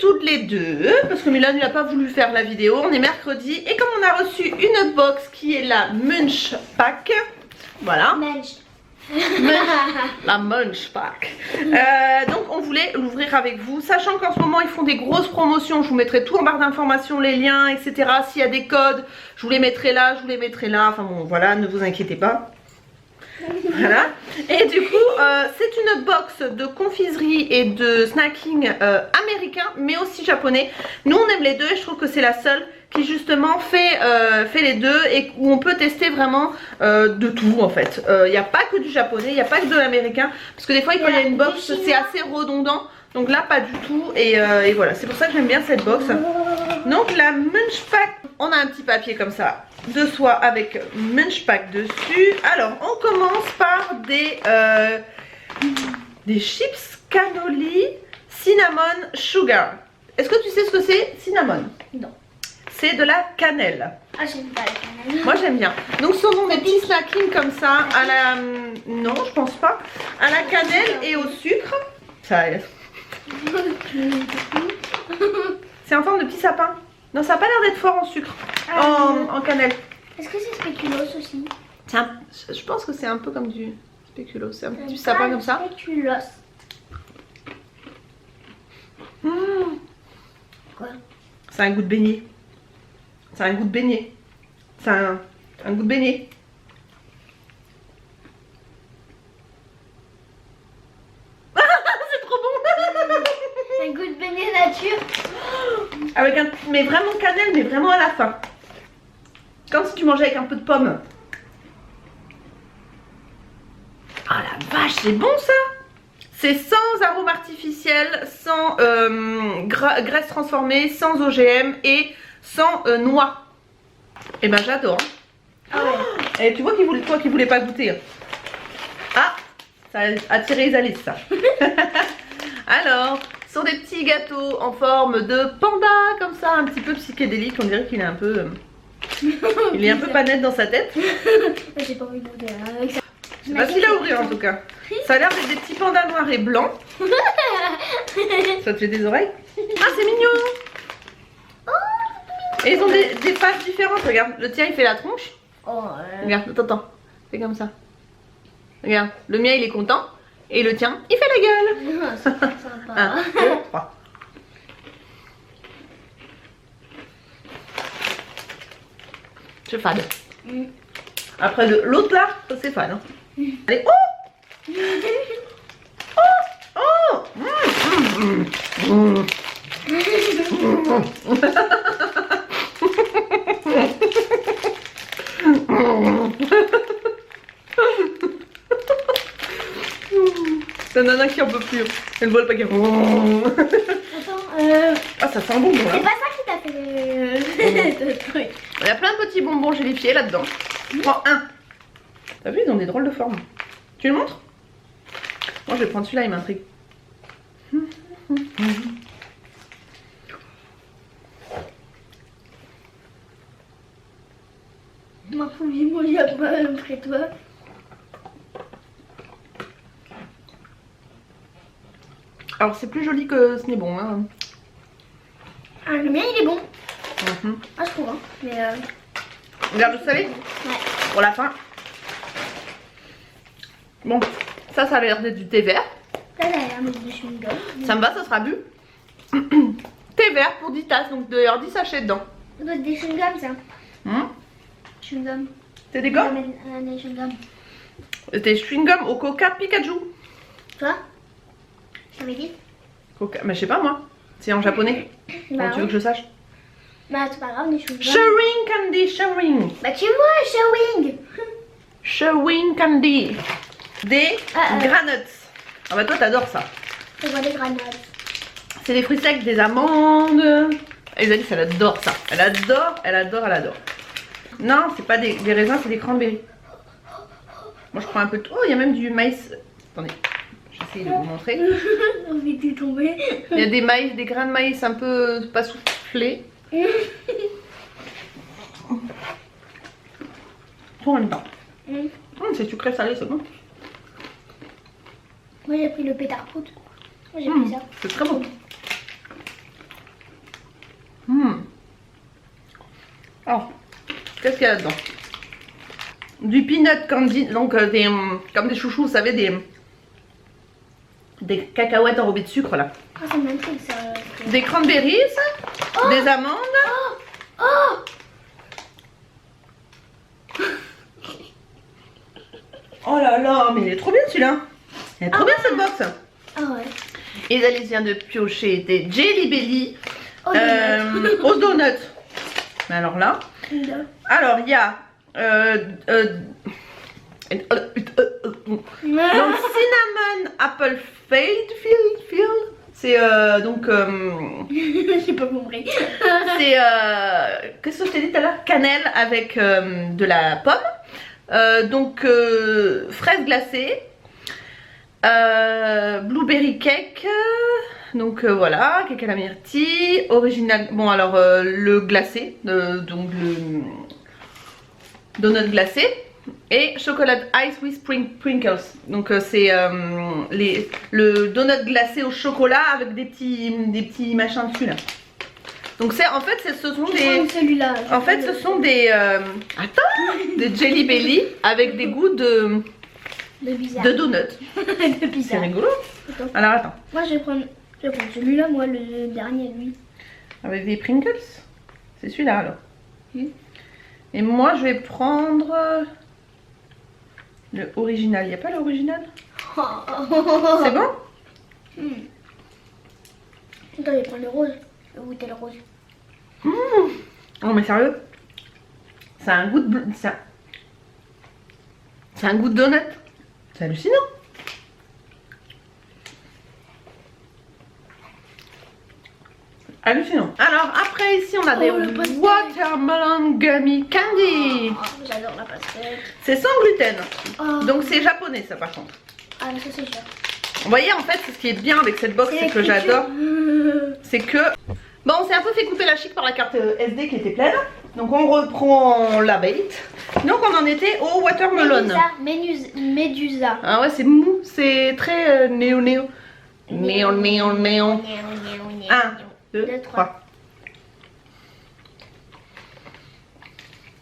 toutes les deux parce que Milan n'a pas voulu faire la vidéo. On est mercredi et comme on a reçu une box qui est la Munch Pack, voilà. La Munch Pack. Donc on voulait l'ouvrir avec vous, sachant qu'en ce moment ils font des grosses promotions. Je vous mettrai tout en barre d'informations, les liens, etc. S'il y a des codes, je vous les mettrai là, je vous les mettrai là. Enfin bon, voilà, ne vous inquiétez pas. Voilà. Et du coup, c'est une box de confiserie et de snacking américain, mais aussi japonais. Nous, on aime les deux et je trouve que c'est la seule qui justement fait les deux et où on peut tester vraiment de tout en fait. Il n'y a pas que du japonais, il n'y a pas que de l'américain, parce que des fois, quand il y a une box, c'est assez redondant. Donc là, pas du tout. Et voilà, c'est pour ça que j'aime bien cette box. Donc la Munch Pack, on a un petit papier comme ça de soie avec Munch Pack dessus. Alors, on commence par des chips cannoli cinnamon sugar. Est-ce que tu sais ce que c'est, cinnamon? Non. C'est de la cannelle. Ah, j'aime pas la cannelle. Moi, j'aime bien. Donc, ce sont des petits snacking comme ça à la... Non, je pense pas. À la cannelle et au sucre. Ça... C'est en forme de petit sapin. Non, ça n'a pas l'air d'être fort en sucre, en cannelle. Est-ce que c'est spéculoos aussi? Je pense que c'est un peu comme du spéculoos. C'est un petit sapin comme ça. Spéculoos. Mmh. Quoi? C'est un goût de beignet. C'est un goût de beignet. C'est un goût de beignet. C'est trop bon. Un goût de beignet nature. Avec mais vraiment cannelle, mais vraiment à la fin. Comme si tu mangeais avec un peu de pomme. Ah la vache, c'est bon ça. C'est sans arôme artificiel, sans graisse transformée, sans OGM et sans noix. Et ben j'adore. Ah ouais. Et tu vois toi qui voulais pas goûter. Ah, ça a attiré les Alice ça. Alors, ce sont des petits gâteaux en forme de panda comme ça, un petit peu psychédélique. On dirait qu'il est un peu... il est un peu pas net dans sa tête. J'ai pas envie de goûter avec ça. C'est facile à ouvrir en tout cas. Ça a l'air d'être des petits pandas noirs et blancs. Ça te fait des oreilles? Ah, c'est mignon. Et ils ont des faces différentes. Regarde, le tien il fait la tronche. Regarde, attends. Fais comme ça. Regarde, le mien il est content. Et le tien, il fait la gueule. C'est pas sympa. 1, 2, 3. C'est fade. Après l'autre là, ça c'est fade. Hein. Allez, oh, oh, c'est un nana qui en peut plus. Elle voit le paquet. Ah, ça sent un bonbon là. C'est pas ça qui t'a fait le truc. Il y a plein de petits bonbons gélifiés là-dedans. Prends un. T'as vu, ils ont des drôles de formes. Tu le montres? Moi, je vais prendre celui-là, il m'intrigue. Ma fouille, moi, il y a pas après toi. Alors, c'est plus joli que ce n'est bon. Hein. Ah, le mien, il est bon. Mm-hmm. Ah, je trouve, hein. Mais Regarde le salé. ouais. Pour la fin. Bon, ça a l'air d'être du thé vert. Ça, ça a l'air de chewing-gum. Ça me va, ça sera bu. Thé vert pour 10 tasses, donc d'ailleurs 10 sachets dedans. Ça doit être des chewing-gums, ça. Chewing-gum. C'est des gommes? Des chewing-gums. Des chewing-gums au coca Pikachu. Toi? J'avais dit? Coca, mais je sais pas moi. C'est en japonais. Comment tu veux que je sache? Bah, c'est pas grave, des chewing-gums. Chewing candy, chewing. Bah, tu vois, chewing. Chewing candy. Des granuts. Ah bah toi t'adores ça. C'est quoi des granules? C'est des fruits secs, des amandes. Et Alice elle adore ça. Elle adore, elle adore, elle adore. Non, c'est pas des raisins, c'est des cranberries. Moi je prends un peu de... Oh, il y a même du maïs. Attendez, j'essaie de vous montrer. J'ai envie de tomber. Il y a des maïs, des grains de maïs un peu pas soufflés. Tout en même temps. C'est sucré salé, c'est bon. Moi j'ai pris le pétard poudre. Moi j'ai pris ça. C'est très bon. qu'est-ce qu'il y a là-dedans. Du peanut candy, donc comme des chouchous, vous savez, des cacahuètes enrobées de sucre là. Ah, ça m'intrigue ça. Des cranberries, des amandes. Oh là là, mais il est trop bien celui-là. Il est trop bien cette box. Ah ouais. Et Alice vient de piocher des Jelly Belly Oh, aux donuts. Mais alors là, alors il y a donc cinnamon apple field. C'est donc J'ai pas compris. c'est qu'est-ce que je t'ai dit tout à l'heure, cannelle avec de la pomme, donc fraise glacée, blueberry cake, donc voilà, cake à la myrtille, original. Bon alors le glacé, donc le donut glacé. Et chocolate ice with sprinkles. Donc c'est le donut glacé au chocolat avec des petits machins dessus là. Donc c'est en fait ce sont des celui-là. En fait ce sont des des Jelly Belly avec des goûts de donuts. De C'est bizarre. rigolo. Alors attends. Moi je vais prendre celui-là, moi le dernier lui. Avec des Pringles. C'est celui-là alors. Hmm. Et moi je vais prendre le original. Il n'y a pas l'original? C'est bon? Attends, je vais prendre le rose. Je vais goûter le rose. Non mais sérieux, c'est un goût de c'est un goût de donut. C'est hallucinant. Hallucinant. Alors après ici on a des le pastèque. watermelon gummy candy. Oh, j'adore la pastèque. C'est sans gluten. Oh. Donc c'est japonais ça par contre. Ah, mais ça c'est cher. Vous voyez en fait ce qui est bien avec cette box, c'est que j'adore. C'est que bon, on s'est un peu fait couper la chic par la carte SD qui était pleine. Donc on reprend la bait. Donc on en était au watermelon. Médusa. Ah ouais, c'est mou, c'est très néo. 1, 2, 3.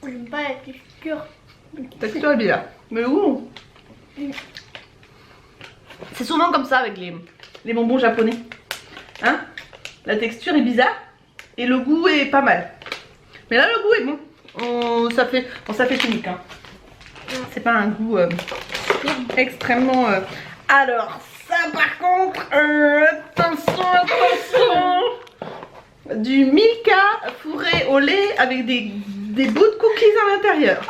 J'aime pas la texture. Texture est bizarre. Mais où? C'est souvent comme ça avec les bonbons japonais. Hein? La texture est bizarre et le goût est pas mal. Mais là le goût est bon. Ça fait unique. Hein. C'est pas un goût extrêmement... Alors ça par contre, attention. Du Milka fourré au lait avec des bouts de cookies à l'intérieur.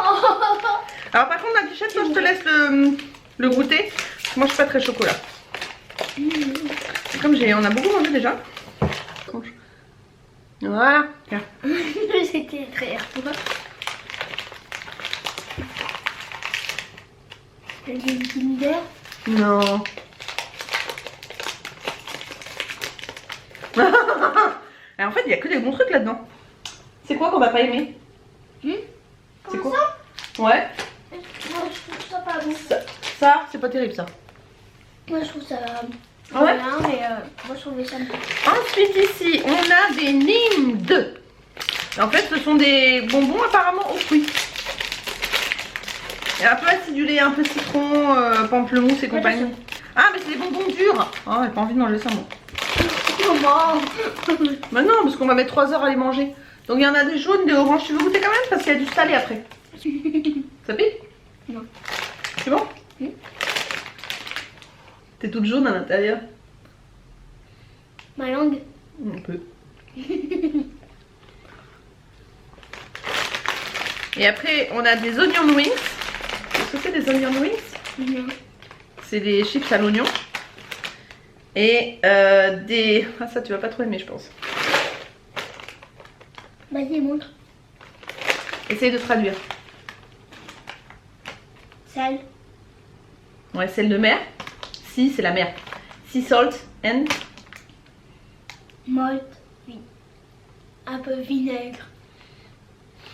Alors par contre la bichette, moi je te laisse le goûter. Moi je suis pas très chocolat. Comme on a beaucoup mangé déjà. Voilà. Tiens. C'était très heureux. Le Kinder. Non. Et en fait il y a que des bons trucs là-dedans. C'est quoi qu'on va pas aimer? C'est quoi ça? Ouais. Moi je trouve ça pas bon. Ça c'est pas terrible ça. Moi je trouve ça Ouais. bien, mais moi je trouvais ça bon. Ensuite ici on a des Nîmes 2. En fait ce sont des bonbons apparemment aux fruits. Et un peu acidulé, un peu citron, pamplemousse et compagnie. Ah mais c'est des bonbons durs. Oh j'ai pas envie de manger ça moi. Comment? Bah non parce qu'on va mettre 3 heures à les manger. Donc il y en a des jaunes, des oranges. Tu veux goûter quand même parce qu'il y a du salé après. Ça pique? Non. C'est bon? T'es toute jaune à l'intérieur. Ma langue. Un peu. Et après on a des onion wings. Qu'est-ce que c'est des onion wings? Non. C'est des chips à l'oignon. Et des... Ah ça tu vas pas trop aimer je pense. Vas-y, montre. Essaye de traduire. Sel. Ouais, sel de mer. Si, c'est la mer. Sea salt and... Malt. Oui. Un peu vinaigre.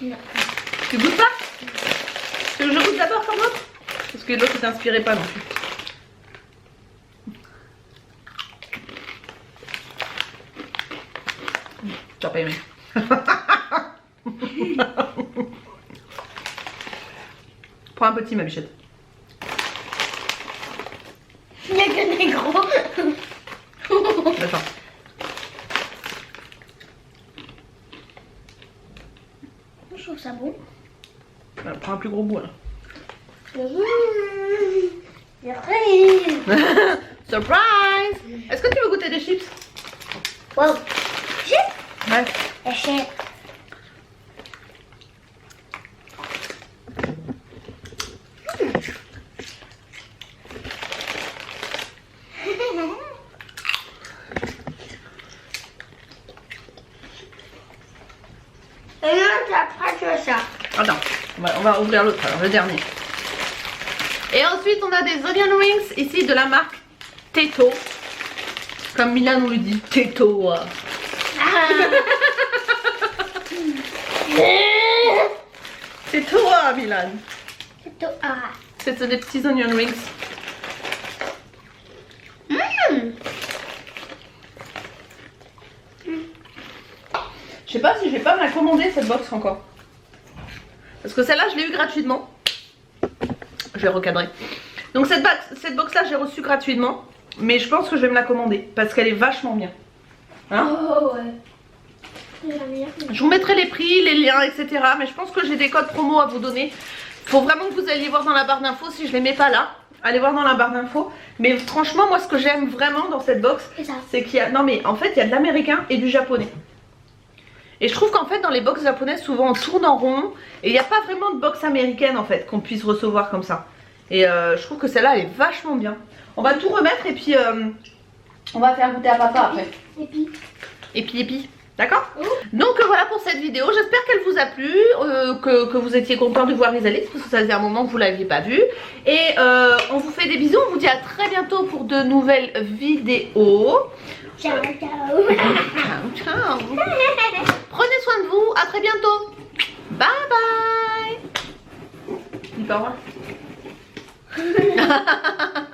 Non. Tu goûtes pas? Tu veux que je goûte d'abord comme l'autre? Parce que l'autre ne t'inspirait pas non plus. Tu n'as pas aimé. Prends un petit, ma bichette. Il n'y a que des gros. D'accord. Je trouve ça bon. Prends un plus gros bout là. Surprise! Est-ce que tu veux goûter des chips? Wow. Ouais. Achète. Et là, t'as ça. Attends, on va ouvrir l'autre alors, le dernier. Et ensuite, on a des onion rings ici de la marque Teto. Comme Milan nous le dit, Teto. C'est toi, Milan. C'est tout. Ah. C'est des petits onion rings. Je sais pas si je vais pas me la commander cette box encore. Parce que celle-là, je l'ai eu gratuitement. Je vais recadrer. Donc cette box là, j'ai reçue gratuitement. Mais je pense que je vais me la commander. Parce qu'elle est vachement bien. Hein? Oh ouais. Je vous mettrai les prix, les liens, etc. Mais je pense que j'ai des codes promo à vous donner. Faut vraiment que vous alliez voir dans la barre d'infos. Si je les mets pas là, allez voir dans la barre d'infos. Mais franchement, moi ce que j'aime vraiment dans cette box, c'est qu'il y a... Non mais en fait, il y a de l'américain et du japonais. Et je trouve qu'en fait dans les box japonaises, souvent on tourne en rond. Et il n'y a pas vraiment de box américaine en fait qu'on puisse recevoir comme ça. Et je trouve que celle-là elle est vachement bien. On va tout remettre et puis on va faire goûter à papa après. Et puis. D'accord? Donc voilà pour cette vidéo, j'espère qu'elle vous a plu, que vous étiez content de voir Isalis, parce que ça faisait un moment que vous ne l'aviez pas vue. Et on vous fait des bisous, on vous dit à très bientôt pour de nouvelles vidéos. Ciao, ciao. Ciao. Prenez soin de vous, à très bientôt. Bye bye. Dis pas au revoir.